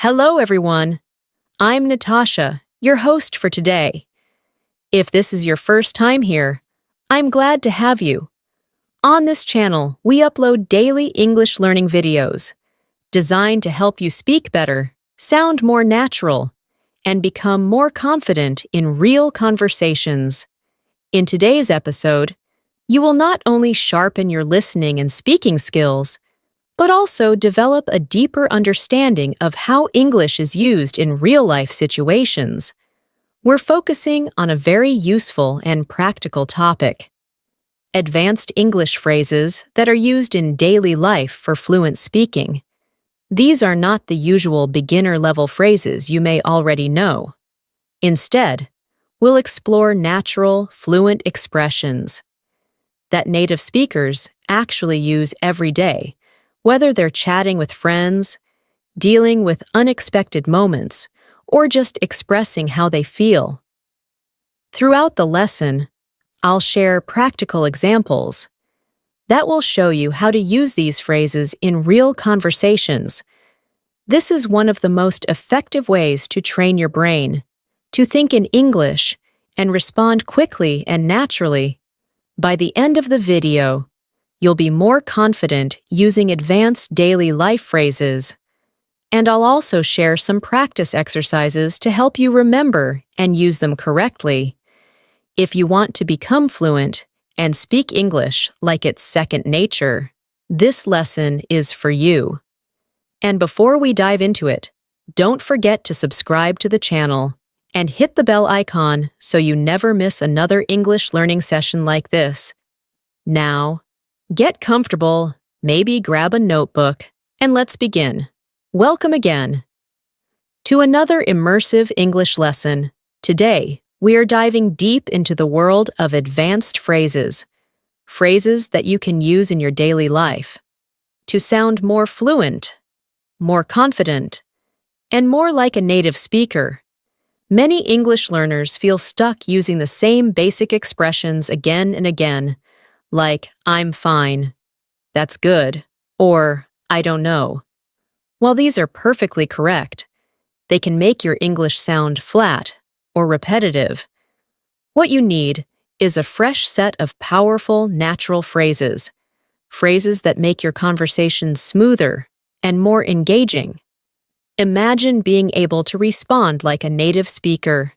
Hello, everyone. I'm Natasha, your host for today. If this is your first time here, I'm glad to have you. On this channel, we upload daily English learning videos designed to help you speak better, sound more natural, and become more confident in real conversations. In today's episode, you will not only sharpen your listening and speaking skills, but also develop a deeper understanding of how English is used in real-life situations. We're focusing on a very useful and practical topic: advanced English phrases that are used in daily life for fluent speaking. These are not the usual beginner-level phrases you may already know. Instead, we'll explore natural, fluent expressions that native speakers actually use every day, whether they're chatting with friends, dealing with unexpected moments, or just expressing how they feel. Throughout the lesson, I'll share practical examples that will show you how to use these phrases in real conversations. This is one of the most effective ways to train your brain to think in English and respond quickly and naturally. By the end of the video, you'll be more confident using advanced daily life phrases, and I'll also share some practice exercises to help you remember and use them correctly. If you want to become fluent and speak English like it's second nature, this lesson is for you. And before we dive into it, don't forget to subscribe to the channel and hit the bell icon so you never miss another English learning session like this. Now, get comfortable, maybe grab a notebook, and let's begin. Welcome again to another immersive English lesson. Today, we are diving deep into the world of advanced phrases, phrases that you can use in your daily life to sound more fluent, more confident, and more like a native speaker. Many English learners feel stuck using the same basic expressions again and again, like "I'm fine," "that's good," or "I don't know." While these are perfectly correct, they can make your English sound flat or repetitive. What you need is a fresh set of powerful, natural phrases, phrases that make your conversation smoother and more engaging. Imagine being able to respond like a native speaker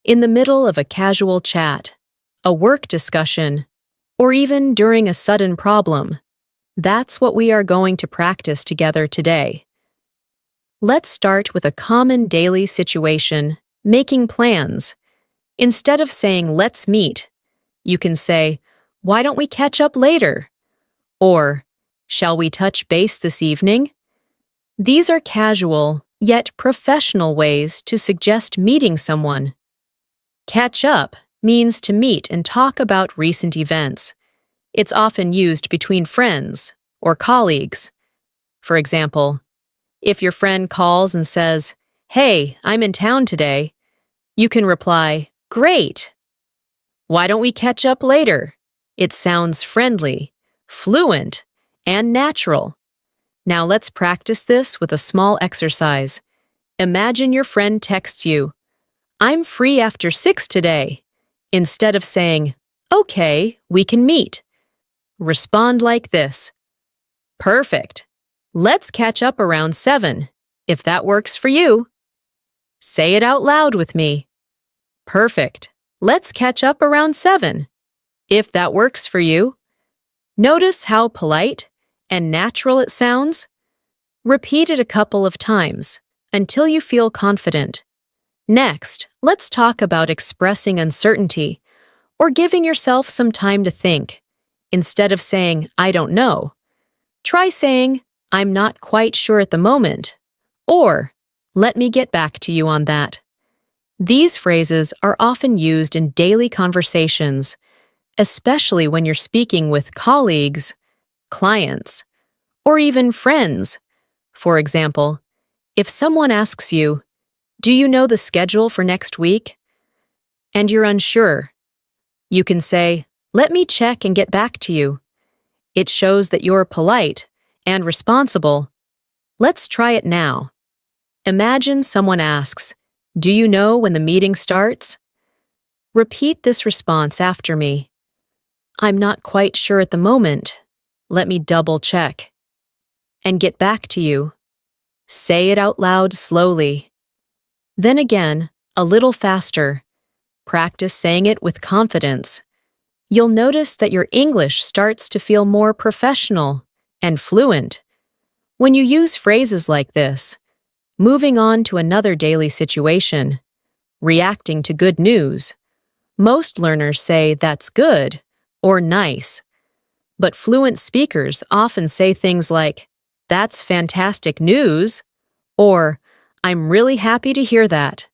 in the middle of a casual chat, a work discussion, or even during a sudden problem. That's what we are going to practice together today. Let's start with a common daily situation: making plans. Instead of saying "let's meet," you can say, "Why don't we catch up later?" Or, "Shall we touch base this evening?" These are casual, yet professional ways to suggest meeting someone. Catch up means to meet and talk about recent events. It's often used between friends or colleagues. For example, if your friend calls and says, "Hey, I'm in town today," you can reply, "Great. Why don't we catch up later?" It sounds friendly, fluent, and natural. Now let's practice this with a small exercise. Imagine your friend texts you, "I'm free after 6 today." Instead of saying, "Okay, we can meet," respond like this: "Perfect. Let's catch up around 7, if that works for you." Say it out loud with me. "Perfect. Let's catch up around 7, if that works for you." Notice how polite and natural it sounds? Repeat it a couple of times until you feel confident. Next, let's talk about expressing uncertainty or giving yourself some time to think. Instead of saying, "I don't know," try saying, "I'm not quite sure at the moment," or "Let me get back to you on that." These phrases are often used in daily conversations, especially when you're speaking with colleagues, clients, or even friends. For example, if someone asks you, "Do you know the schedule for next week?" and you're unsure, you can say, "Let me check and get back to you." It shows that you're polite and responsible. Let's try it now. Imagine someone asks, "Do you know when the meeting starts?" Repeat this response after me. "I'm not quite sure at the moment. Let me double check." And get back to you. Say it out loud slowly. Then again, a little faster. Practice saying it with confidence. You'll notice that your English starts to feel more professional and fluent. When you use phrases like this, moving on to another daily situation, reacting to good news, most learners say that's good or nice. But fluent speakers often say things like, "That's fantastic news," or "I'm really happy to hear that."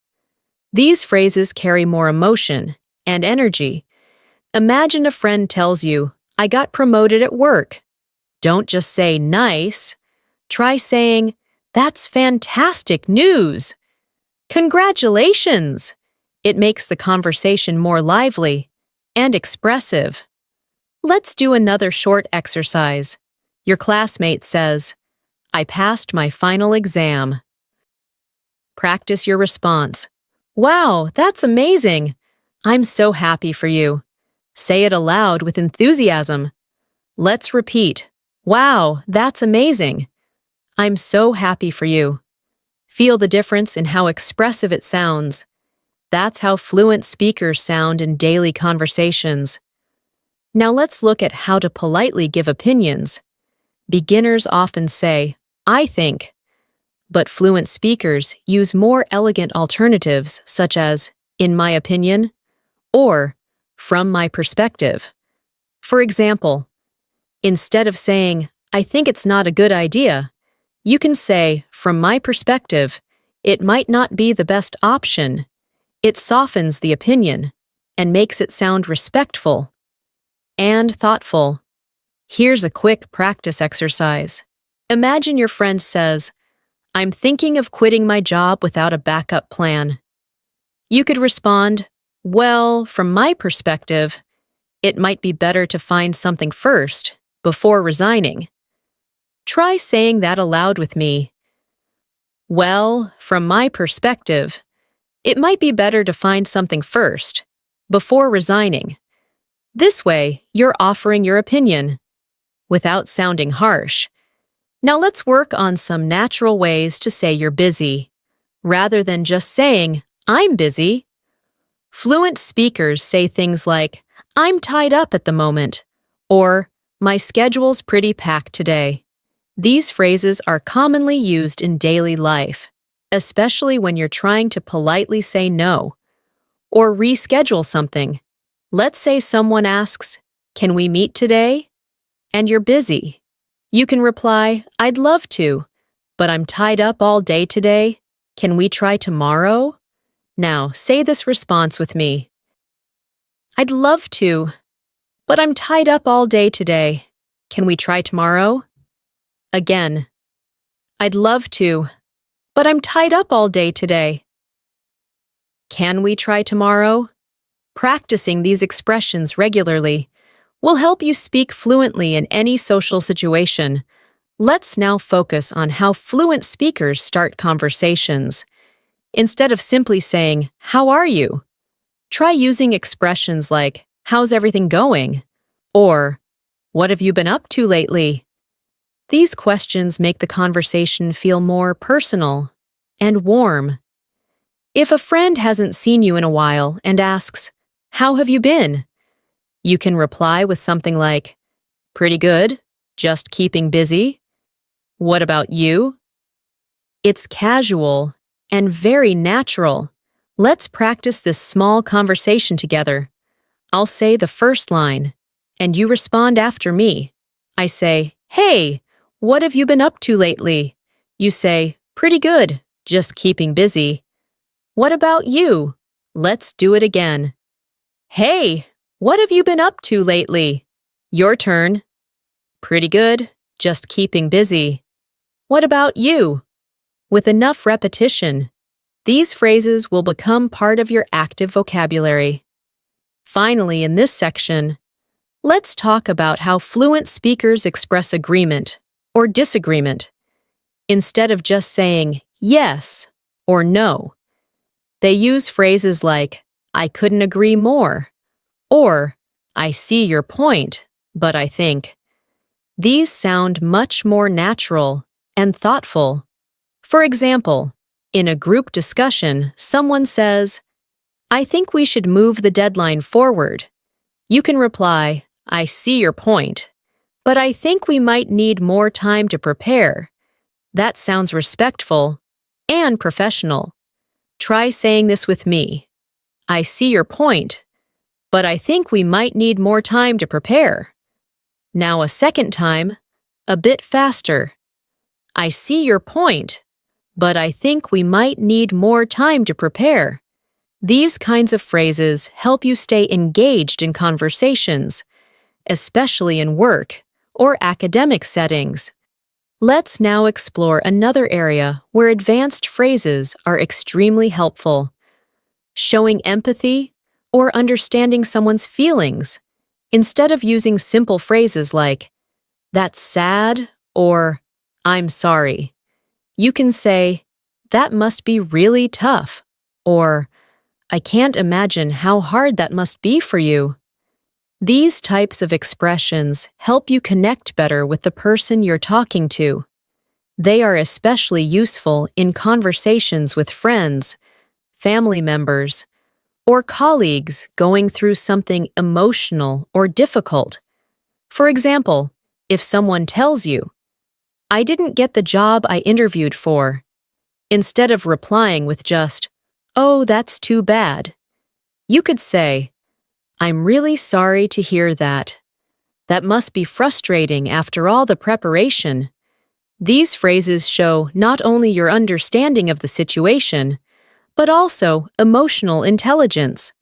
These phrases carry more emotion and energy. Imagine a friend tells you, "I got promoted at work." Don't just say "nice." Try saying, "That's fantastic news." Congratulations! It makes the conversation more lively and expressive. Let's do another short exercise. Your classmate says, "I passed my final exam." Practice your response. "Wow, that's amazing! I'm so happy for you." Say it aloud with enthusiasm. Let's repeat. "Wow, that's amazing! I'm so happy for you." Feel the difference in how expressive it sounds. That's how fluent speakers sound in daily conversations. Now let's look at how to politely give opinions. Beginners often say, "I think," but fluent speakers use more elegant alternatives such as, "in my opinion," or "from my perspective." For example, instead of saying, "I think it's not a good idea," you can say, "From my perspective, it might not be the best option." It softens the opinion and makes it sound respectful and thoughtful. Here's a quick practice exercise. Imagine your friend says, "I'm thinking of quitting my job without a backup plan." You could respond, "Well, from my perspective, it might be better to find something first before resigning." Try saying that aloud with me. "Well, from my perspective, it might be better to find something first before resigning." This way, you're offering your opinion without sounding harsh. Now let's work on some natural ways to say you're busy, rather than just saying, "I'm busy." Fluent speakers say things like, "I'm tied up at the moment," or "My schedule's pretty packed today." These phrases are commonly used in daily life, especially when you're trying to politely say no or reschedule something. Let's say someone asks, "Can we meet today?" and you're busy. You can reply, "I'd love to, but I'm tied up all day today. Can we try tomorrow?" Now, say this response with me. "I'd love to, but I'm tied up all day today. Can we try tomorrow?" Again, "I'd love to, but I'm tied up all day today. Can we try tomorrow?" Practicing these expressions regularly will help you speak fluently in any social situation. Let's now focus on how fluent speakers start conversations. Instead of simply saying, "How are you?" try using expressions like, "How's everything going?" or "What have you been up to lately?" These questions make the conversation feel more personal and warm. If a friend hasn't seen you in a while and asks, "How have you been?" you can reply with something like, "Pretty good, just keeping busy. What about you?" It's casual and very natural. Let's practice this small conversation together. I'll say the first line, and you respond after me. I say, "Hey, what have you been up to lately?" You say, "Pretty good, just keeping busy." "What about you?" Let's do it again. "Hey, what have you been up to lately?" Your turn. "Pretty good, just keeping busy." "What about you?" With enough repetition, these phrases will become part of your active vocabulary. Finally, in this section, let's talk about how fluent speakers express agreement or disagreement. Instead of just saying, yes or no. They use phrases like, I couldn't agree more, or I see your point, but I think. These sound much more natural and thoughtful. For example, in a group discussion, someone says, I think we should move the deadline forward. You can reply, I see your point, but I think we might need more time to prepare. That sounds respectful and professional. Try saying this with me. I see your point, but I think we might need more time to prepare. Now a second time, a bit faster. I see your point, but I think we might need more time to prepare. These kinds of phrases help you stay engaged in conversations, especially in work or academic settings. Let's now explore another area where advanced phrases are extremely helpful. Showing empathy or understanding someone's feelings. Instead of using simple phrases like, that's sad or I'm sorry, you can say, that must be really tough, or I can't imagine how hard that must be for you. These types of expressions help you connect better with the person you're talking to. They are especially useful in conversations with friends, family members, or colleagues going through something emotional or difficult. For example, if someone tells you, I didn't get the job I interviewed for, instead of replying with just, oh, that's too bad, you could say, I'm really sorry to hear that. That must be frustrating after all the preparation. These phrases show not only your understanding of the situation, but also emotional intelligence,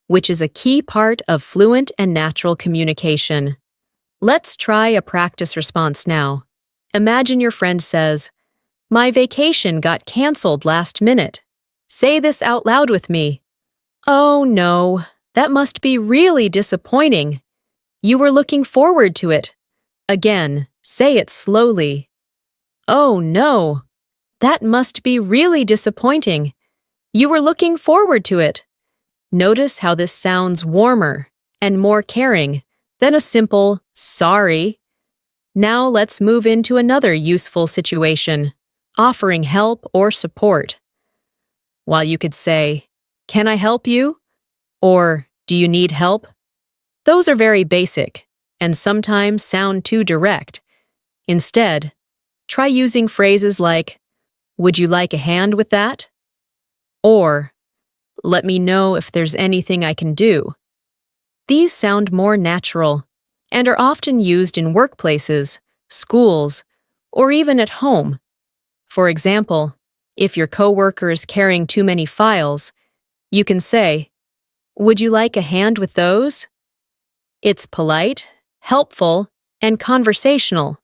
which is a key part of fluent and natural communication. Let's try a practice response now. Imagine your friend says, my vacation got canceled last minute. Say this out loud with me. Oh no, that must be really disappointing. You were looking forward to it. Again, say it slowly. Oh no, that must be really disappointing. You were looking forward to it. Notice how this sounds warmer and more caring than a simple sorry. Now let's move into another useful situation, offering help or support. While you could say, can I help you? Or do you need help? Those are very basic and sometimes sound too direct. Instead, try using phrases like, would you like a hand with that? Or, let me know if there's anything I can do. These sound more natural and are often used in workplaces, schools, or even at home. For example, if your coworker is carrying too many files, you can say, would you like a hand with those? It's polite, helpful, and conversational.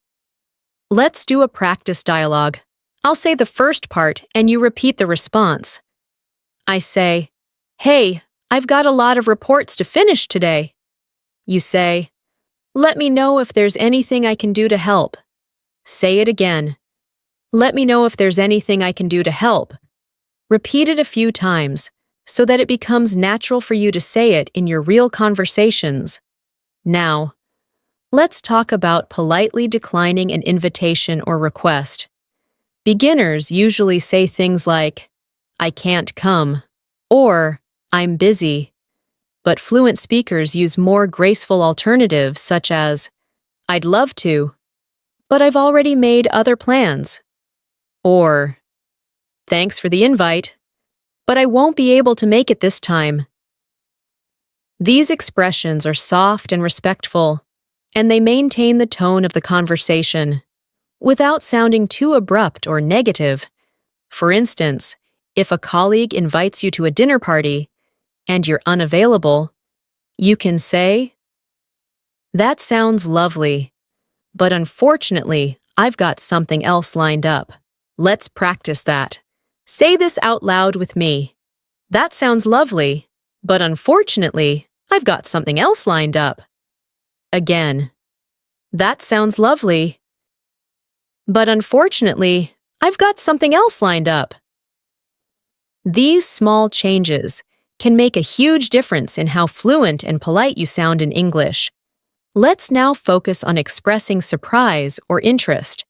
Let's do a practice dialogue. I'll say the first part and you repeat the response. I say, hey, I've got a lot of reports to finish today. You say, let me know if there's anything I can do to help. Say it again. Let me know if there's anything I can do to help. Repeat it a few times so that it becomes natural for you to say it in your real conversations. Now, let's talk about politely declining an invitation or request. Beginners usually say things like, I can't come, or I'm busy. But fluent speakers use more graceful alternatives such as, I'd love to, but I've already made other plans. Or, thanks for the invite, but I won't be able to make it this time. These expressions are soft and respectful, and they maintain the tone of the conversation without sounding too abrupt or negative. For instance, if a colleague invites you to a dinner party and you're unavailable, you can say, that sounds lovely, but unfortunately, I've got something else lined up. Let's practice that. Say this out loud with me. That sounds lovely, but unfortunately, I've got something else lined up. Again, that sounds lovely, but unfortunately, I've got something else lined up. These small changes can make a huge difference in how fluent and polite you sound in English. Let's now focus on expressing surprise or interest.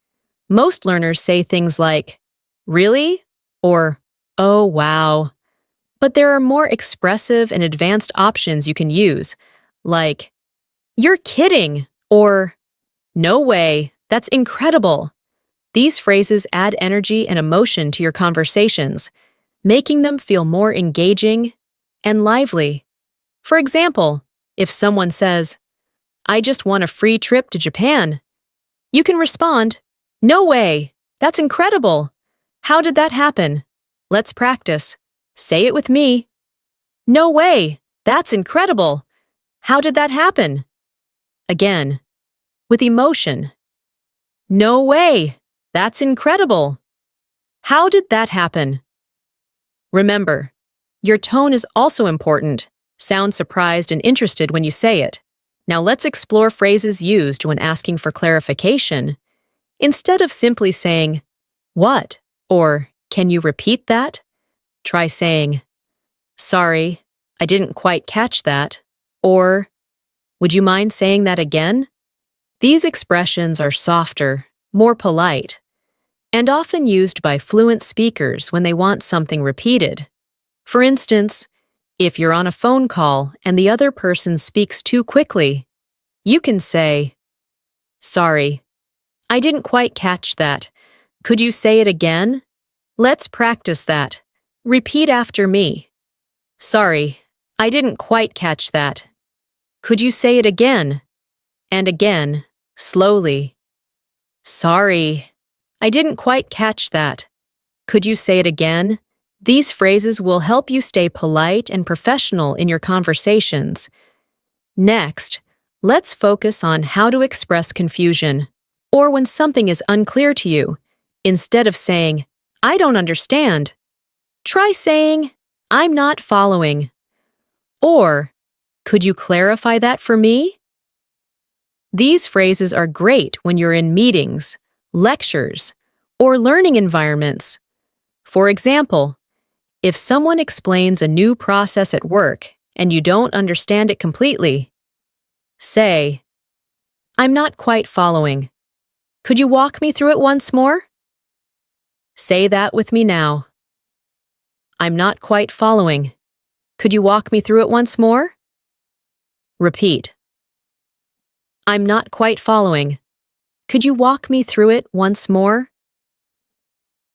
Most learners say things like, "Really?" or "Oh, wow." But there are more expressive and advanced options you can use, like, "You're kidding," or "No way, that's incredible." These phrases add energy and emotion to your conversations, making them feel more engaging and lively. For example, if someone says, "I just won a free trip to Japan," you can respond, "No way, that's incredible. How did that happen? Let's practice. Say it with me." "No way, that's incredible. How did that happen?" Again, with emotion. "No way, that's incredible. How did that happen?" Remember, your tone is also important. Sound surprised and interested when you say it. Now let's explore phrases used when asking for clarification. Instead of simply saying, "What?" or "Can you repeat that?" try saying, "Sorry, I didn't quite catch that," or "Would you mind saying that again?" These expressions are softer, more polite, and often used by fluent speakers when they want something repeated. For instance, if you're on a phone call and the other person speaks too quickly, you can say, "Sorry, I didn't quite catch that. Could you say it again? Let's practice that. Repeat after me." "Sorry, I didn't quite catch that. Could you say it again?" And again, slowly. "Sorry, I didn't quite catch that. Could you say it again?" These phrases will help you stay polite and professional in your conversations. Next, let's focus on how to express confusion, or when something is unclear to you. Instead of saying, "I don't understand," try saying, "I'm not following," or "Could you clarify that for me?" These phrases are great when you're in meetings, lectures, or learning environments. For example, if someone explains a new process at work and you don't understand it completely, say, "I'm not quite following. Could you walk me through it once more?" Say that with me now. "I'm not quite following. Could you walk me through it once more?" Repeat. "I'm not quite following. Could you walk me through it once more?"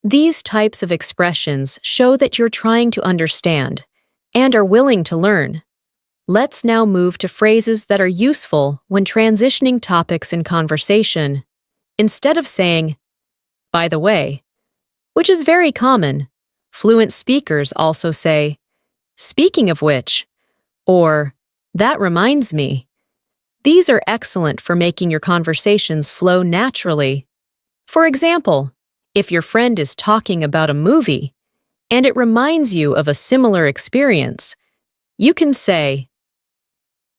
These types of expressions show that you're trying to understand and are willing to learn. Let's now move to phrases that are useful when transitioning topics in conversation. Instead of saying, "By the way," which is very common, fluent speakers also say, "Speaking of which," or "That reminds me." These are excellent for making your conversations flow naturally. For example, if your friend is talking about a movie and it reminds you of a similar experience, you can say,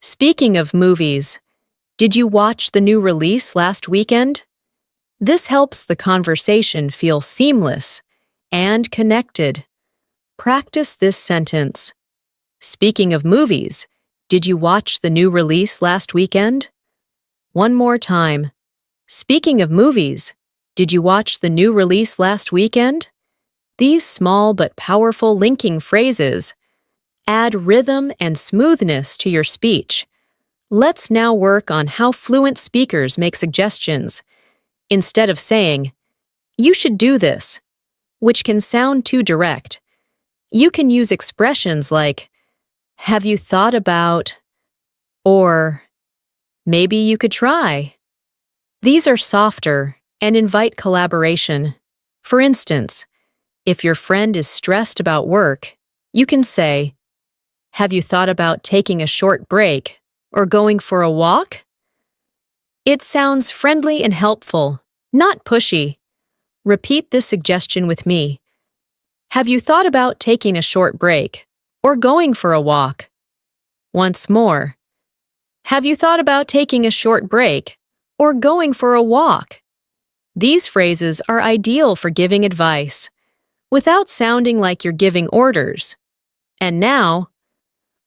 "Speaking of movies, did you watch the new release last weekend?" This helps the conversation feel seamless and connected. Practice this sentence. "Speaking of movies, did you watch the new release last weekend?" One more time. "Speaking of movies, did you watch the new release last weekend?" These small but powerful linking phrases add rhythm and smoothness to your speech. Let's now work on how fluent speakers make suggestions. Instead of saying, "You should do this," which can sound too direct, you can use expressions like, "Have you thought about," or "Maybe you could try." These are softer and invite collaboration. For instance, if your friend is stressed about work, you can say, "Have you thought about taking a short break or going for a walk?" It sounds friendly and helpful, not pushy. Repeat this suggestion with me. "Have you thought about taking a short break or going for a walk?" Once more. "Have you thought about taking a short break or going for a walk?" These phrases are ideal for giving advice, without sounding like you're giving orders. And now,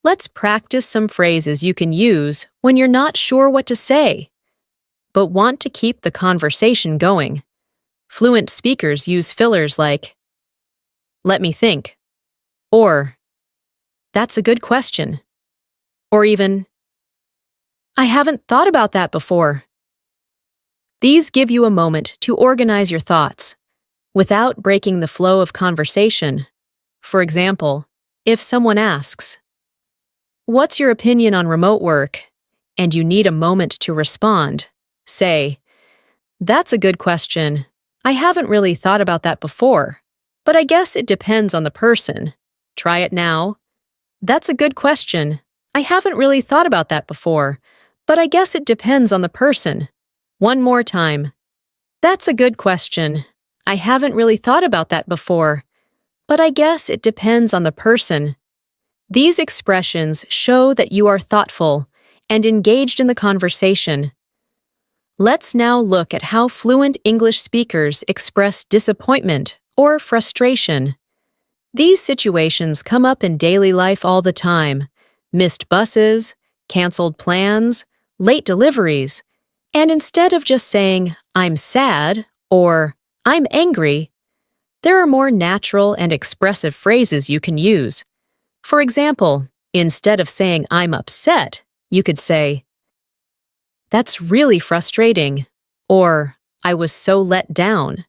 let's practice some phrases you can use when you're not sure what to say, but want to keep the conversation going. Fluent speakers use fillers like, "Let me think," or "That's a good question," or even, "I haven't thought about that before." These give you a moment to organize your thoughts without breaking the flow of conversation. For example, if someone asks, "What's your opinion on remote work?" and you need a moment to respond, say, "That's a good question. I haven't really thought about that before, but I guess it depends on the person." Try it now. "That's a good question. I haven't really thought about that before, but I guess it depends on the person." One more time. "That's a good question. I haven't really thought about that before, but I guess it depends on the person." These expressions show that you are thoughtful and engaged in the conversation. Let's now look at how fluent English speakers express disappointment or frustration. These situations come up in daily life all the time: missed buses, canceled plans, late deliveries. And instead of just saying, "I'm sad," or "I'm angry," there are more natural and expressive phrases you can use. For example, instead of saying, "I'm upset," you could say, "That's really frustrating," or "I was so let down."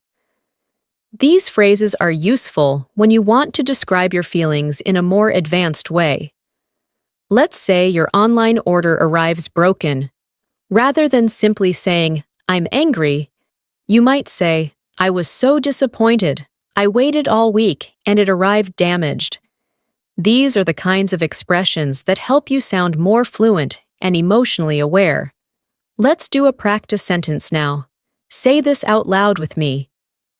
These phrases are useful when you want to describe your feelings in a more advanced way. Let's say your online order arrives broken. Rather than simply saying, "I'm angry," you might say, "I was so disappointed. I waited all week and it arrived damaged." These are the kinds of expressions that help you sound more fluent and emotionally aware. Let's do a practice sentence now. Say this out loud with me.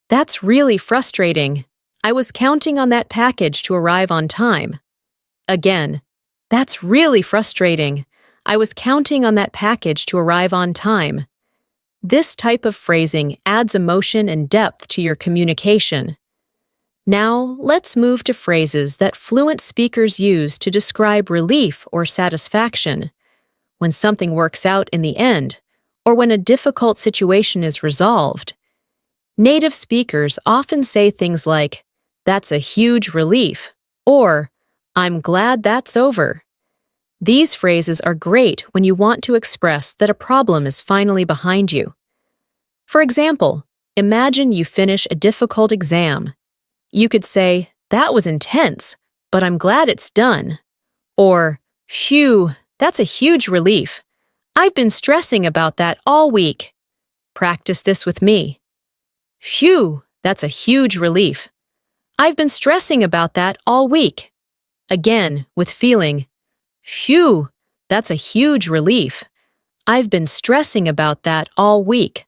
"That's really frustrating. I was counting on that package to arrive on time." Again, "That's really frustrating. I was counting on that package to arrive on time." This type of phrasing adds emotion and depth to your communication. Now, let's move to phrases that fluent speakers use to describe relief or satisfaction, when something works out in the end, or when a difficult situation is resolved. Native speakers often say things like, "That's a huge relief," or "I'm glad that's over." These phrases are great when you want to express that a problem is finally behind you. For example, imagine you finish a difficult exam. You could say, "That was intense, but I'm glad it's done." Or, "Phew, that's a huge relief. I've been stressing about that all week." Practice this with me. "Phew, that's a huge relief. I've been stressing about that all week." Again, with feeling. "Phew, that's a huge relief. I've been stressing about that all week."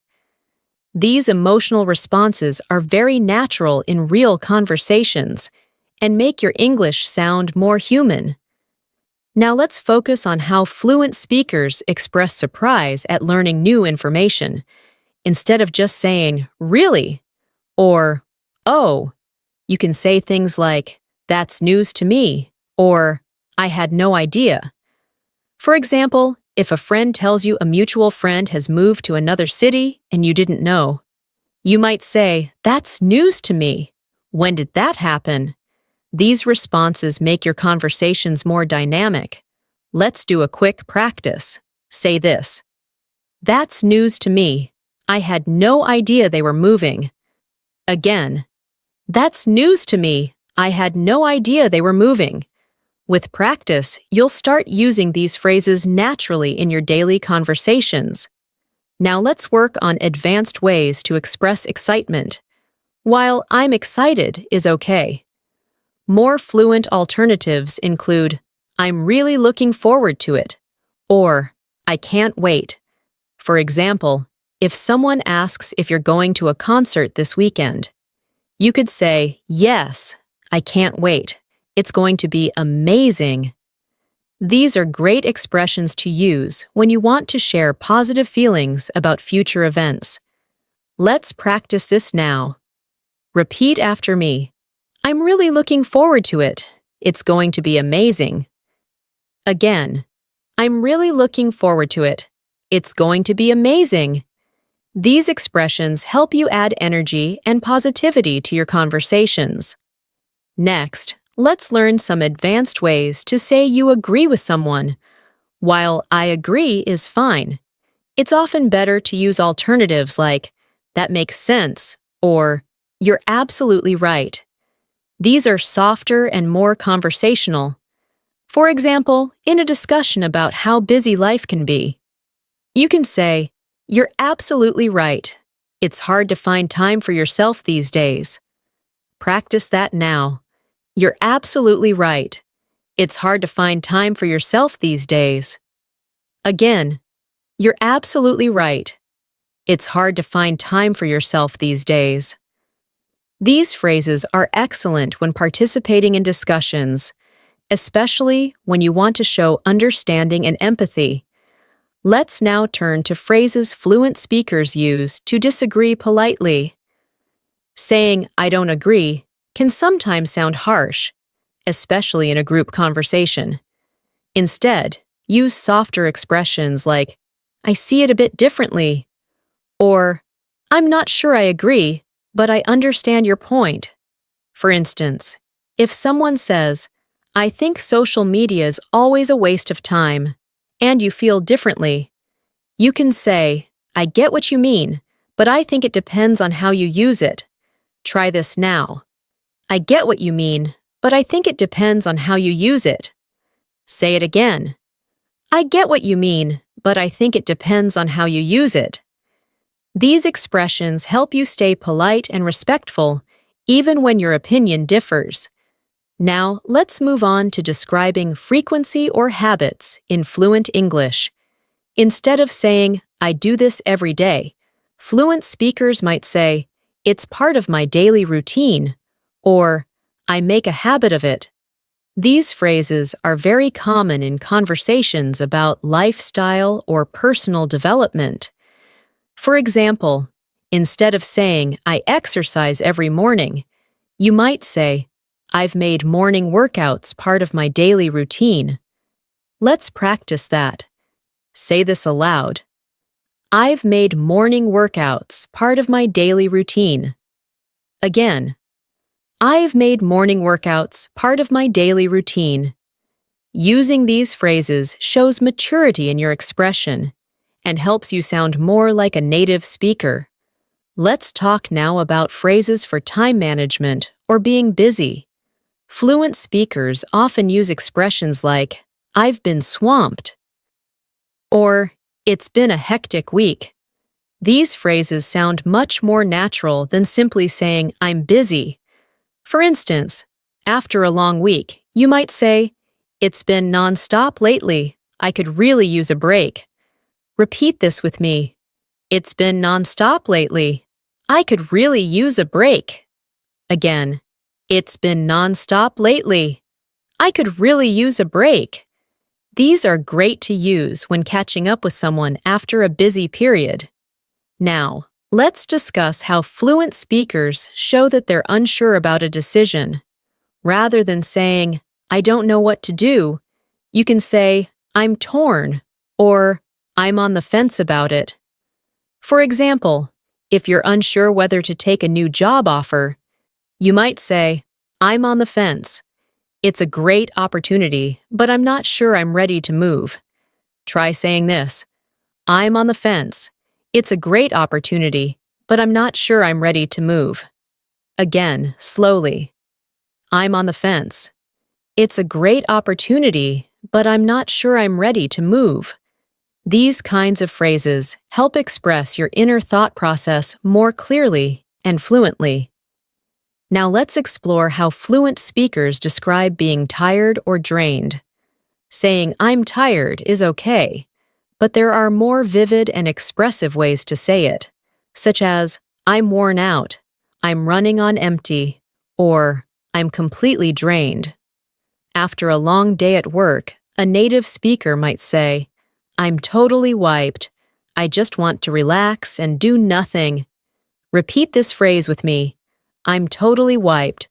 These emotional responses are very natural in real conversations and make your English sound more human. Now let's focus on how fluent speakers express surprise at learning new information. Instead of just saying, "Really?" or "Oh," you can say things like, "That's news to me," or "I had no idea." For example, if a friend tells you a mutual friend has moved to another city and you didn't know, you might say, "That's news to me. When did that happen?" These responses make your conversations more dynamic. Let's do a quick practice. Say this. "That's news to me. I had no idea they were moving." Again, "That's news to me. I had no idea they were moving." With practice, you'll start using these phrases naturally in your daily conversations. Now let's work on advanced ways to express excitement. While "I'm excited" is okay. More fluent alternatives include, "I'm really looking forward to it," or "I can't wait." For example, if someone asks if you're going to a concert this weekend, you could say, "Yes, I can't wait. It's going to be amazing." These are great expressions to use when you want to share positive feelings about future events. Let's practice this now. Repeat after me. I'm really looking forward to it. It's going to be amazing. Again. I'm really looking forward to it. It's going to be amazing. These expressions help you add energy and positivity to your conversations. Next, let's learn some advanced ways to say you agree with someone. While I agree is fine, it's often better to use alternatives like, that makes sense, or, you're absolutely right. These are softer and more conversational. For example, in a discussion about how busy life can be, you can say, you're absolutely right. It's hard to find time for yourself these days. Practice that now. You're absolutely right. It's hard to find time for yourself these days. Again, you're absolutely right. It's hard to find time for yourself these days. These phrases are excellent when participating in discussions, especially when you want to show understanding and empathy. Let's now turn to phrases fluent speakers use to disagree politely. Saying, I don't agree, can sometimes sound harsh, especially in a group conversation. Instead, use softer expressions like, I see it a bit differently, or, I'm not sure I agree, but I understand your point. For instance, if someone says, I think social media is always a waste of time, and you feel differently, you can say, I get what you mean, but I think it depends on how you use it. Try this now. I get what you mean, but I think it depends on how you use it. Say it again. I get what you mean, but I think it depends on how you use it. These expressions help you stay polite and respectful, even when your opinion differs. Now, let's move on to describing frequency or habits in fluent English. Instead of saying, I do this every day, fluent speakers might say, it's part of my daily routine, or I make a habit of it. These phrases are very common in conversations about lifestyle or personal development. For example, instead of saying, I exercise every morning, you might say, I've made morning workouts part of my daily routine. Let's practice that. Say this aloud. I've made morning workouts part of my daily routine. Again, I've made morning workouts part of my daily routine. Using these phrases shows maturity in your expression and helps you sound more like a native speaker. Let's talk now about phrases for time management or being busy. Fluent speakers often use expressions like, I've been swamped, or it's been a hectic week. These phrases sound much more natural than simply saying, I'm busy. For instance, after a long week, you might say, it's been non-stop lately. I could really use a break. Repeat this with me. It's been non-stop lately. I could really use a break. Again, it's been non-stop lately. I could really use a break. These are great to use when catching up with someone after a busy period. Now, let's discuss how fluent speakers show that they're unsure about a decision. Rather than saying, I don't know what to do, you can say, I'm torn, or I'm on the fence about it. For example, if you're unsure whether to take a new job offer, you might say, I'm on the fence. It's a great opportunity, but I'm not sure I'm ready to move. Try saying this. I'm on the fence. It's a great opportunity, but I'm not sure I'm ready to move. Again, slowly. I'm on the fence. It's a great opportunity, but I'm not sure I'm ready to move. These kinds of phrases help express your inner thought process more clearly and fluently. Now let's explore how fluent speakers describe being tired or drained. Saying, I'm tired is okay, but there are more vivid and expressive ways to say it, such as, I'm worn out, I'm running on empty, or I'm completely drained. After a long day at work, a native speaker might say, I'm totally wiped. I just want to relax and do nothing. Repeat this phrase with me. I'm totally wiped.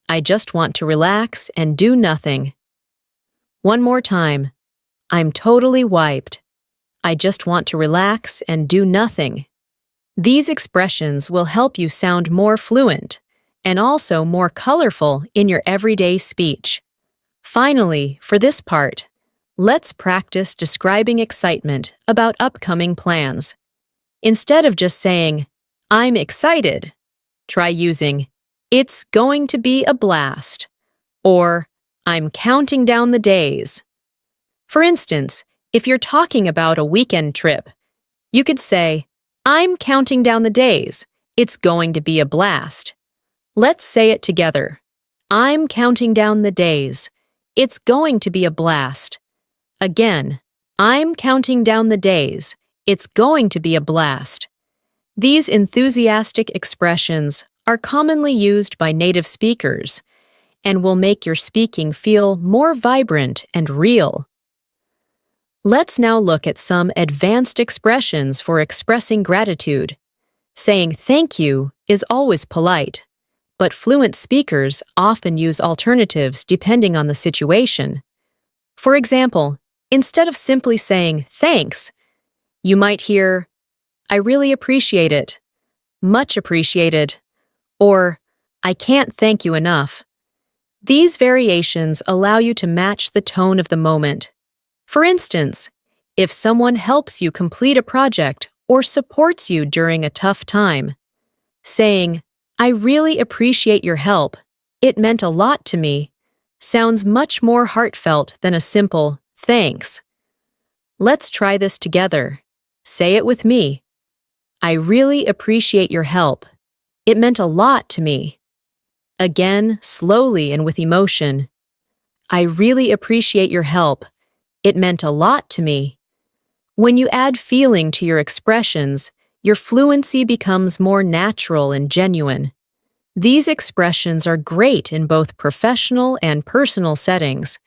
I just want to relax and do nothing. One more time. I'm totally wiped. I just want to relax and do nothing. These expressions will help you sound more fluent and also more colorful in your everyday speech. Finally, for this part, let's practice describing excitement about upcoming plans. Instead of just saying, I'm excited, try using, it's going to be a blast, or I'm counting down the days. For instance, if you're talking about a weekend trip, you could say, I'm counting down the days. It's going to be a blast. Let's say it together. I'm counting down the days. It's going to be a blast. Again, I'm counting down the days. It's going to be a blast. These enthusiastic expressions are commonly used by native speakers and will make your speaking feel more vibrant and real. Let's now look at some advanced expressions for expressing gratitude. Saying thank you is always polite, but fluent speakers often use alternatives depending on the situation. For example, instead of simply saying thanks, you might hear, I really appreciate it, much appreciated, or I can't thank you enough. These variations allow you to match the tone of the moment. For instance, if someone helps you complete a project or supports you during a tough time, saying, I really appreciate your help, it meant a lot to me, sounds much more heartfelt than a simple thanks. Let's try this together. Say it with me. I really appreciate your help. It meant a lot to me. Again, slowly and with emotion. I really appreciate your help. It meant a lot to me. When you add feeling to your expressions, your fluency becomes more natural and genuine. These expressions are great in both professional and personal settings.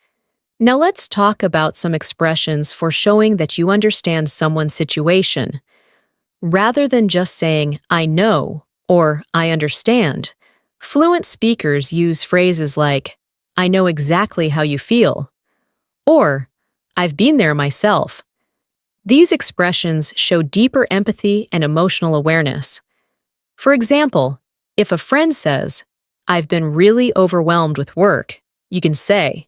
Now let's talk about some expressions for showing that you understand someone's situation. Rather than just saying, I know, or I understand, fluent speakers use phrases like, I know exactly how you feel, or I've been there myself. These expressions show deeper empathy and emotional awareness. For example, if a friend says, I've been really overwhelmed with work, you can say,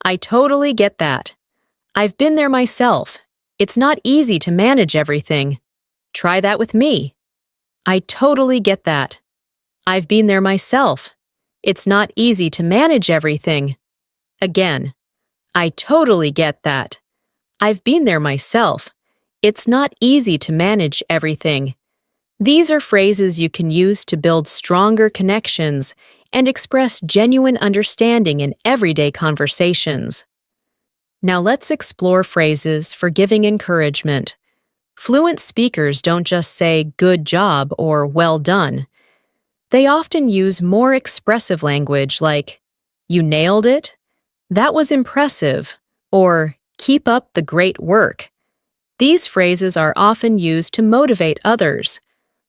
I totally get that. I've been there myself. It's not easy to manage everything. Try that with me. I totally get that. I've been there myself. It's not easy to manage everything. Again, I totally get that. I've been there myself. It's not easy to manage everything. These are phrases you can use to build stronger connections and express genuine understanding in everyday conversations. Now let's explore phrases for giving encouragement. Fluent speakers don't just say good job or well done. They often use more expressive language like, you nailed it, that was impressive, or keep up the great work. These phrases are often used to motivate others,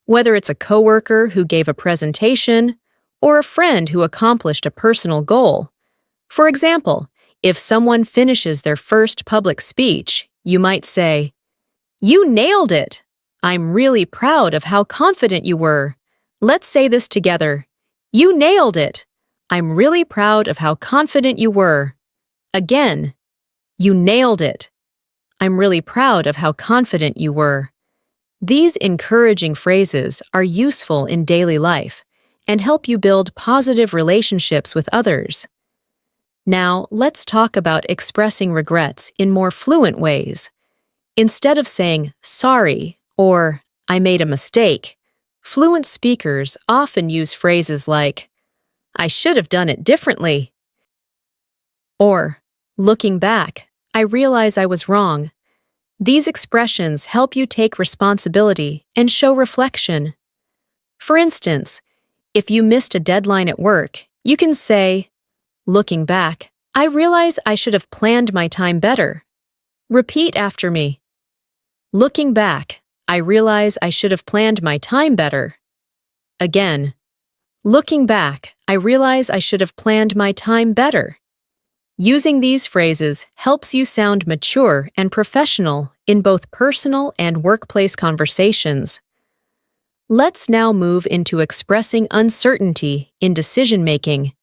whether it's a coworker who gave a presentation or a friend who accomplished a personal goal. For example, if someone finishes their first public speech, you might say, You nailed it! I'm really proud of how confident you were. Let's say this together. You nailed it! I'm really proud of how confident you were. Again, you nailed it. I'm really proud of how confident you were. These encouraging phrases are useful in daily life and help you build positive relationships with others. Now, let's talk about expressing regrets in more fluent ways. Instead of saying, sorry, or I made a mistake, fluent speakers often use phrases like, I should have done it differently, or, looking back, I realize I was wrong. These expressions help you take responsibility and show reflection. For instance, if you missed a deadline at work, you can say, looking back, I realize I should have planned my time better. Repeat after me. Looking back, I realize I should have planned my time better. Again, looking back, I realize I should have planned my time better. Using these phrases helps you sound mature and professional in both personal and workplace conversations. Let's now move into expressing uncertainty in decision-making.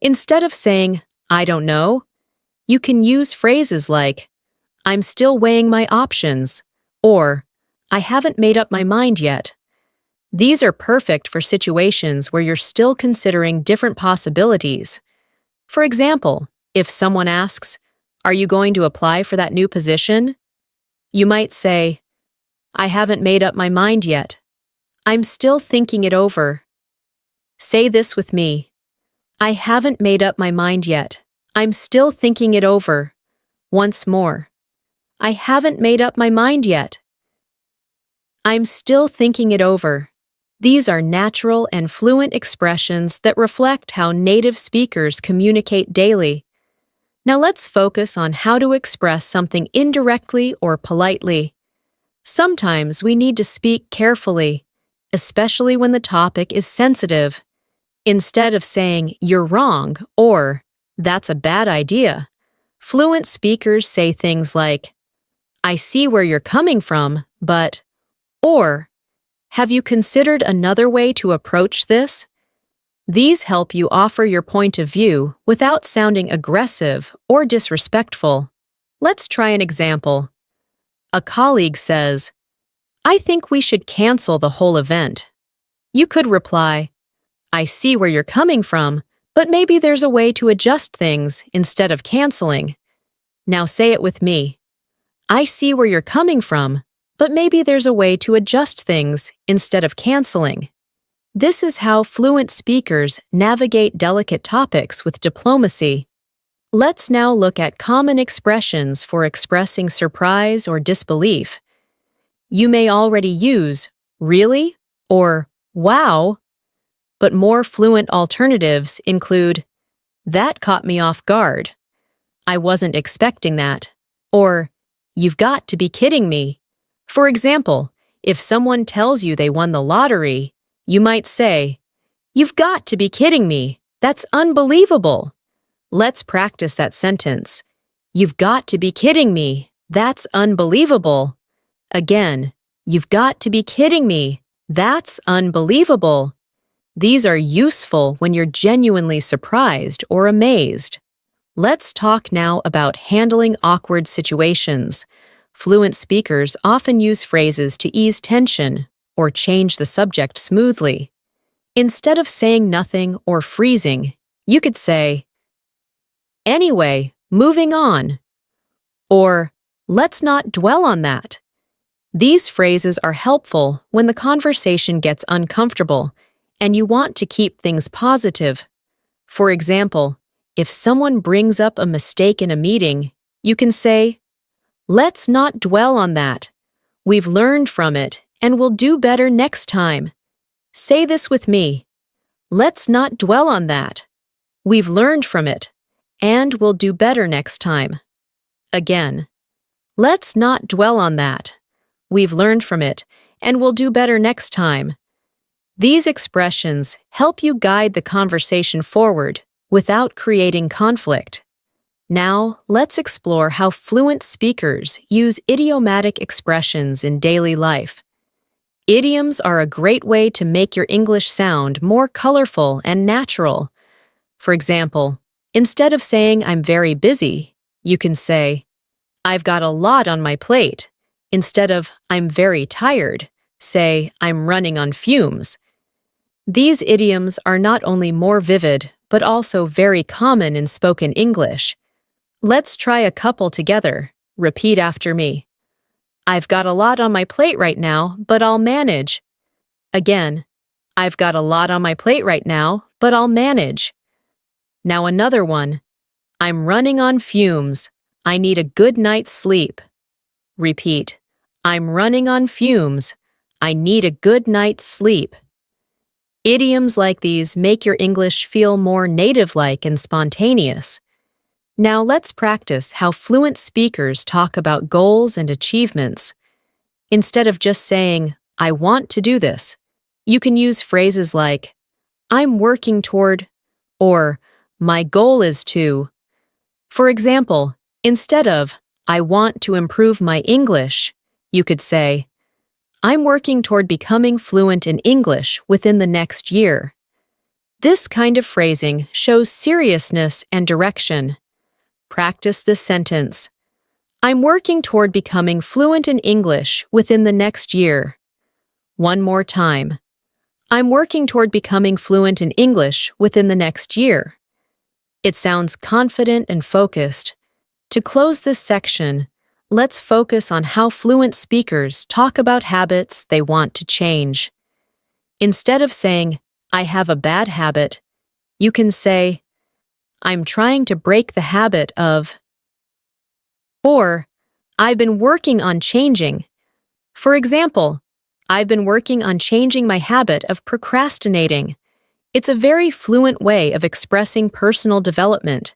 Instead of saying, I don't know, you can use phrases like, I'm still weighing my options, or I haven't made up my mind yet. These are perfect for situations where you're still considering different possibilities. For example, if someone asks, Are you going to apply for that new position? You might say, I haven't made up my mind yet. I'm still thinking it over. Say this with me. I haven't made up my mind yet. I'm still thinking it over. Once more. I haven't made up my mind yet. I'm still thinking it over. These are natural and fluent expressions that reflect how native speakers communicate daily. Now let's focus on how to express something indirectly or politely. Sometimes we need to speak carefully, especially when the topic is sensitive. Instead of saying, you're wrong, or, that's a bad idea, fluent speakers say things like, I see where you're coming from, but, or, have you considered another way to approach this? These help you offer your point of view without sounding aggressive or disrespectful. Let's try an example. A colleague says, I think we should cancel the whole event. You could reply, I see where you're coming from, but maybe there's a way to adjust things instead of canceling. Now say it with me. I see where you're coming from, but maybe there's a way to adjust things instead of canceling. This is how fluent speakers navigate delicate topics with diplomacy. Let's now look at common expressions for expressing surprise or disbelief. You may already use really or wow, but more fluent alternatives include that caught me off guard, I wasn't expecting that, or you've got to be kidding me. For example, if someone tells you they won the lottery, you might say, You've got to be kidding me. That's unbelievable. Let's practice that sentence. You've got to be kidding me. That's unbelievable. Again, you've got to be kidding me. That's unbelievable. These are useful when you're genuinely surprised or amazed. Let's talk now about handling awkward situations. Fluent speakers often use phrases to ease tension or change the subject smoothly. Instead of saying nothing or freezing, you could say, Anyway, moving on, or let's not dwell on that. These phrases are helpful when the conversation gets uncomfortable and you want to keep things positive. For example, if someone brings up a mistake in a meeting, you can say, Let's not dwell on that. We've learned from it and we'll do better next time. Say this with me. Let's not dwell on that. We've learned from it and we'll do better next time. Again, let's not dwell on that. We've learned from it and we'll do better next time. These expressions help you guide the conversation forward without creating conflict. Now, let's explore how fluent speakers use idiomatic expressions in daily life. Idioms are a great way to make your English sound more colorful and natural. For example, instead of saying I'm very busy, you can say, I've got a lot on my plate. Instead of I'm very tired, say I'm running on fumes. These idioms are not only more vivid, but also very common in spoken English. Let's try a couple together. Repeat after me. I've got a lot on my plate right now, but I'll manage. Again, I've got a lot on my plate right now, but I'll manage. Now another one. I'm running on fumes. I need a good night's sleep. Repeat. I'm running on fumes. I need a good night's sleep. Idioms like these make your English feel more native-like and spontaneous. Now let's practice how fluent speakers talk about goals and achievements. Instead of just saying, I want to do this, You can use phrases like, I'm working toward, or my goal is to. For example, instead of, I want to improve my English, you could say, I'm working toward becoming fluent in English within the next year. This kind of phrasing shows seriousness and direction. Practice this sentence. I'm working toward becoming fluent in English within the next year. One more time. I'm working toward becoming fluent in English within the next year. It sounds confident and focused. To close this section, let's focus on how fluent speakers talk about habits they want to change. Instead of saying, I have a bad habit, you can say, I'm trying to break the habit of, or I've been working on changing. For example, I've been working on changing my habit of procrastinating. It's a very fluent way of expressing personal development.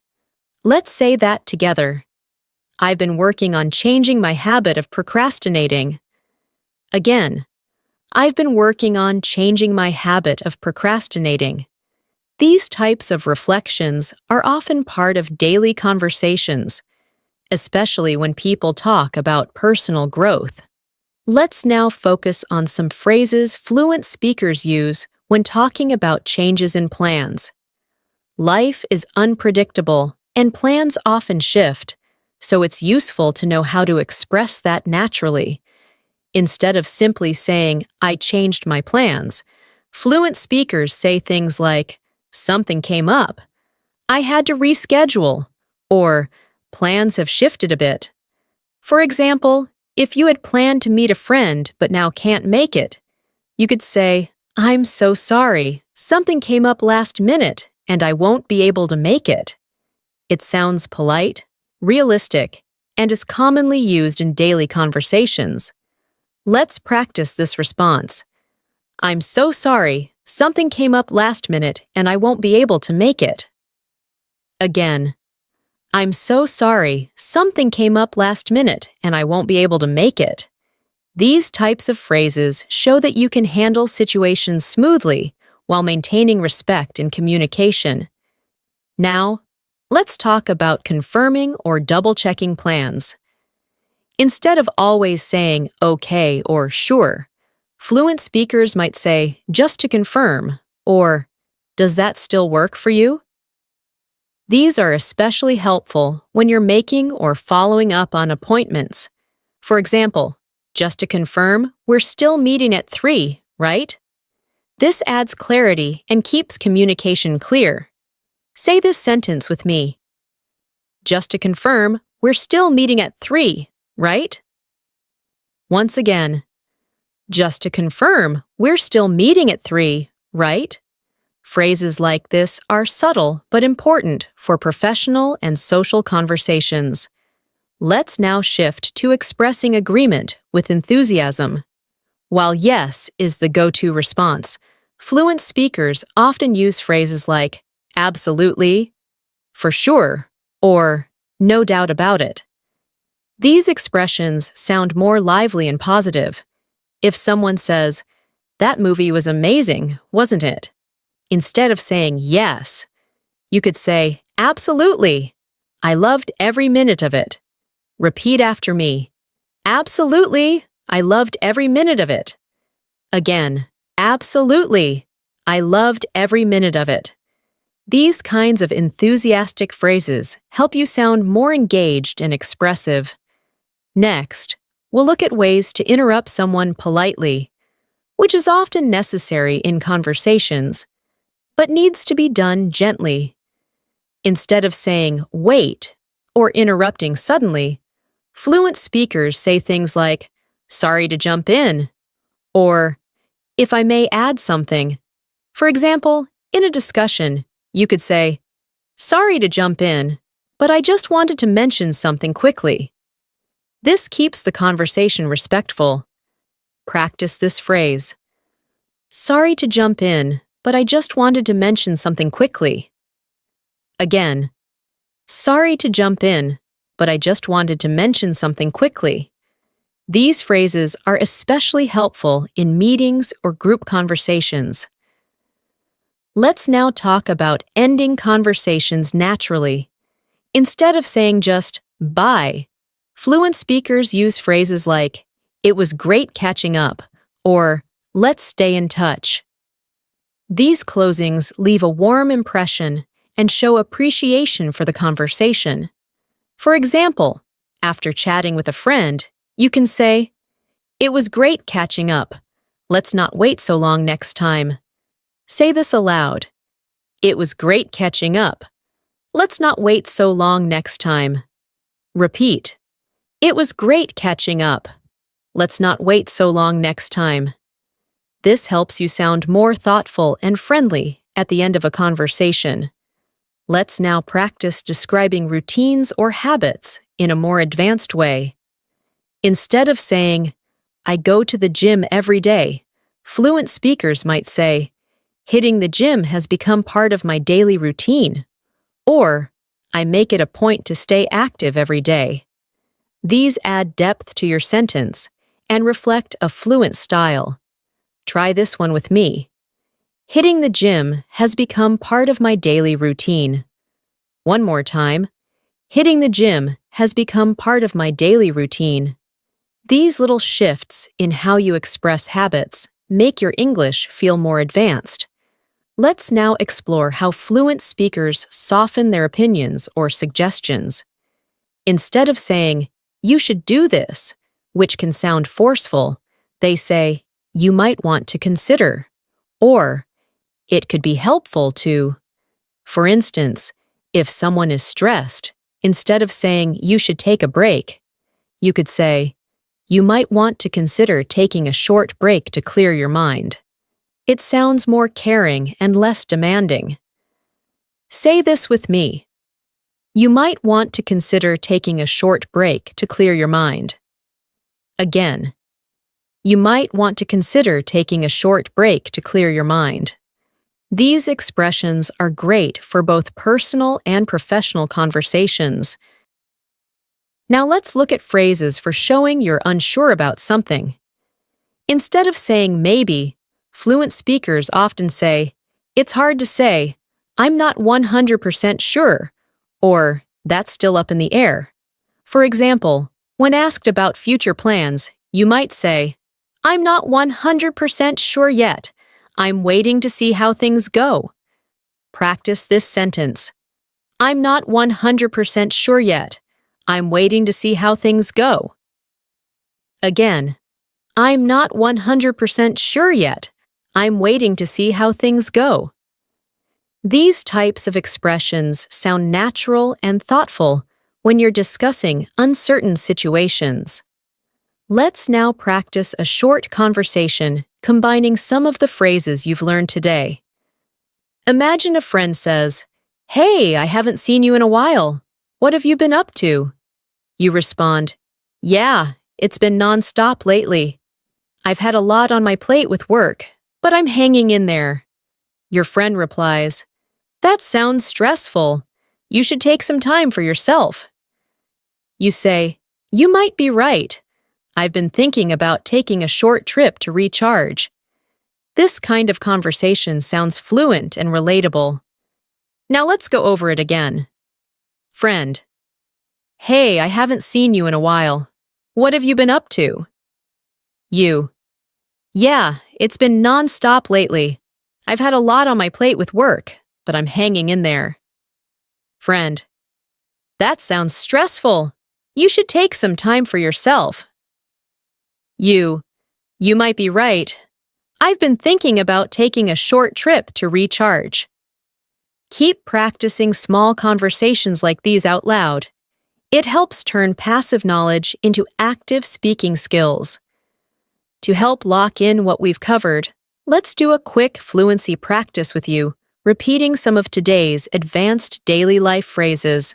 Let's say that together. I've been working on changing my habit of procrastinating. Again, I've been working on changing my habit of procrastinating. These types of reflections are often part of daily conversations, especially when people talk about personal growth. Let's now focus on some phrases fluent speakers use when talking about changes in plans. Life is unpredictable, and plans often shift, so it's useful to know how to express that naturally. Instead of simply saying, I changed my plans, fluent speakers say things like, something came up, I had to reschedule, or plans have shifted a bit. For example, if you had planned to meet a friend but now can't make it, you could say, I'm so sorry, something came up last minute and I won't be able to make it. It sounds polite, realistic, and is commonly used in daily conversations. Let's practice this response. I'm so sorry, something came up last minute and I won't be able to make it. Again, I'm so sorry, something came up last minute and I won't be able to make it. These types of phrases show that you can handle situations smoothly while maintaining respect in communication. Now, let's talk about confirming or double-checking plans. Instead of always saying okay or sure, fluent speakers might say just to confirm or does that still work for you? These are especially helpful when you're making or following up on appointments. For example, just to confirm, we're still meeting at 3, right? This adds clarity and keeps communication clear. Say this sentence with me. Just to confirm, we're still meeting at 3, right? Once again, just to confirm, we're still meeting at 3, right? Phrases like this are subtle but important for professional and social conversations. Let's now shift to expressing agreement with enthusiasm. While yes is the go-to response, fluent speakers often use phrases like absolutely, for sure, or no doubt about it. These expressions sound more lively and positive. If someone says, that movie was amazing, wasn't it? Instead of saying yes, you could say, absolutely. I loved every minute of it. Repeat after me. Absolutely. I loved every minute of it. Again, absolutely. I loved every minute of it. These kinds of enthusiastic phrases help you sound more engaged and expressive. Next, we'll look at ways to interrupt someone politely, which is often necessary in conversations, but needs to be done gently. Instead of saying, wait, or interrupting suddenly, fluent speakers say things like, sorry to jump in, or, if I may add something. For example, in a discussion, you could say, sorry to jump in, but I just wanted to mention something quickly. This keeps the conversation respectful. Practice this phrase. Sorry to jump in, but I just wanted to mention something quickly. Again, sorry to jump in, but I just wanted to mention something quickly. These phrases are especially helpful in meetings or group conversations. Let's now talk about ending conversations naturally. Instead of saying just bye, fluent speakers use phrases like, "It was great catching up," or "Let's stay in touch." These closings leave a warm impression and show appreciation for the conversation. For example, after chatting with a friend, you can say, "It was great catching up. Let's not wait so long next time." Say this aloud. "It was great catching up. Let's not wait so long next time." Repeat. "It was great catching up. Let's not wait so long next time." This helps you sound more thoughtful and friendly at the end of a conversation. Let's now practice describing routines or habits in a more advanced way. Instead of saying, "I go to the gym every day," fluent speakers might say, "Hitting the gym has become part of my daily routine," or "I make it a point to stay active every day." These add depth to your sentence and reflect a fluent style. Try this one with me. "Hitting the gym has become part of my daily routine." One more time. "Hitting the gym has become part of my daily routine." These little shifts in how you express habits make your English feel more advanced. Let's now explore how fluent speakers soften their opinions or suggestions. Instead of saying, "You should do this," which can sound forceful, they say, "You might want to consider," or "It could be helpful to." For instance, if someone is stressed, instead of saying, "You should take a break," you could say, "You might want to consider taking a short break to clear your mind." It sounds more caring and less demanding. Say this with me. "You might want to consider taking a short break to clear your mind." Again. "You might want to consider taking a short break to clear your mind." These expressions are great for both personal and professional conversations. Now let's look at phrases for showing you're unsure about something. Instead of saying maybe, fluent speakers often say, "It's hard to say," "I'm not 100% sure," or "That's still up in the air." For example, when asked about future plans, you might say, "I'm not 100% sure yet. I'm waiting to see how things go." Practice this sentence. "I'm not 100% sure yet. I'm waiting to see how things go." Again, "I'm not 100% sure yet. I'm waiting to see how things go." These types of expressions sound natural and thoughtful when you're discussing uncertain situations. Let's now practice a short conversation combining some of the phrases you've learned today. Imagine a friend says, "Hey, I haven't seen you in a while. What have you been up to?" You respond, "Yeah, it's been nonstop lately. I've had a lot on my plate with work, but I'm hanging in there." Your friend replies, "That sounds stressful. You should take some time for yourself." You say, "You might be right. I've been thinking about taking a short trip to recharge." This kind of conversation sounds fluent and relatable. Now let's go over it again. Friend, "Hey, I haven't seen you in a while. What have you been up to?" You, "Yeah, it's been nonstop lately. I've had a lot on my plate with work, but I'm hanging in there." Friend, "That sounds stressful. You should take some time for yourself." You might be right. I've been thinking about taking a short trip to recharge." Keep practicing small conversations like these out loud. It helps turn passive knowledge into active speaking skills. To help lock in what we've covered, let's do a quick fluency practice with you, repeating some of today's advanced daily life phrases.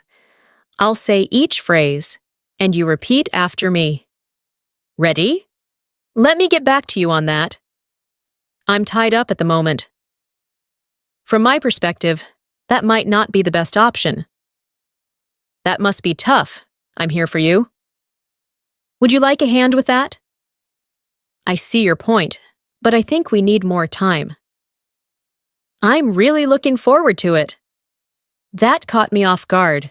I'll say each phrase, and you repeat after me. Ready? Let me get back to you on that. I'm tied up at the moment. From my perspective, that might not be the best option. That must be tough. I'm here for you. Would you like a hand with that? I see your point, but I think we need more time. I'm really looking forward to it. That caught me off guard.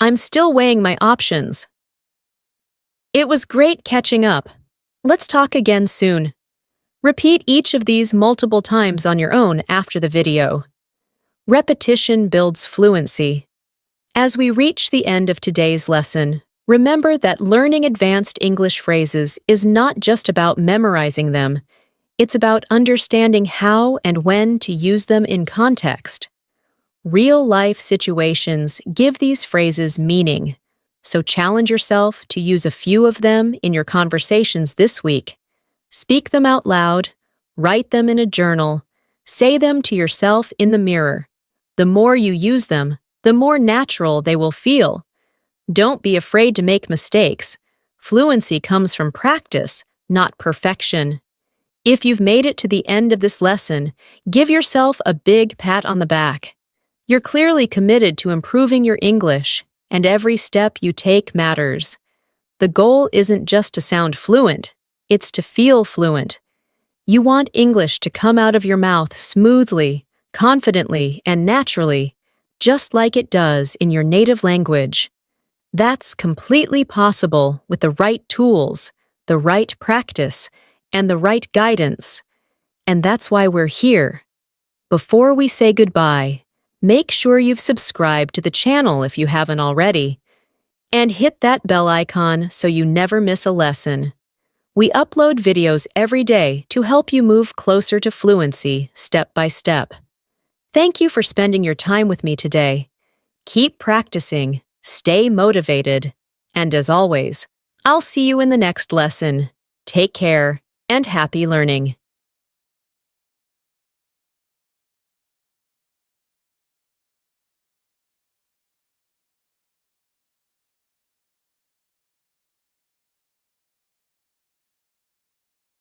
I'm still weighing my options. It was great catching up. Let's talk again soon. Repeat each of these multiple times on your own after the video. Repetition builds fluency. As we reach the end of today's lesson, remember that learning advanced English phrases is not just about memorizing them. It's about understanding how and when to use them in context. Real-life situations give these phrases meaning, so challenge yourself to use a few of them in your conversations this week. Speak them out loud, write them in a journal, say them to yourself in the mirror. The more you use them, the more natural they will feel. Don't be afraid to make mistakes. Fluency comes from practice, not perfection. If you've made it to the end of this lesson, give yourself a big pat on the back. You're clearly committed to improving your English, and every step you take matters. The goal isn't just to sound fluent, it's to feel fluent. You want English to come out of your mouth smoothly, confidently, and naturally, just like it does in your native language. That's completely possible with the right tools, the right practice, and the right guidance. And that's why we're here. Before we say goodbye, make sure you've subscribed to the channel if you haven't already, and hit that bell icon so you never miss a lesson. We upload videos every day to help you move closer to fluency step by step. Thank you for spending your time with me today. Keep practicing, stay motivated, and as always, I'll see you in the next lesson. Take care and happy learning.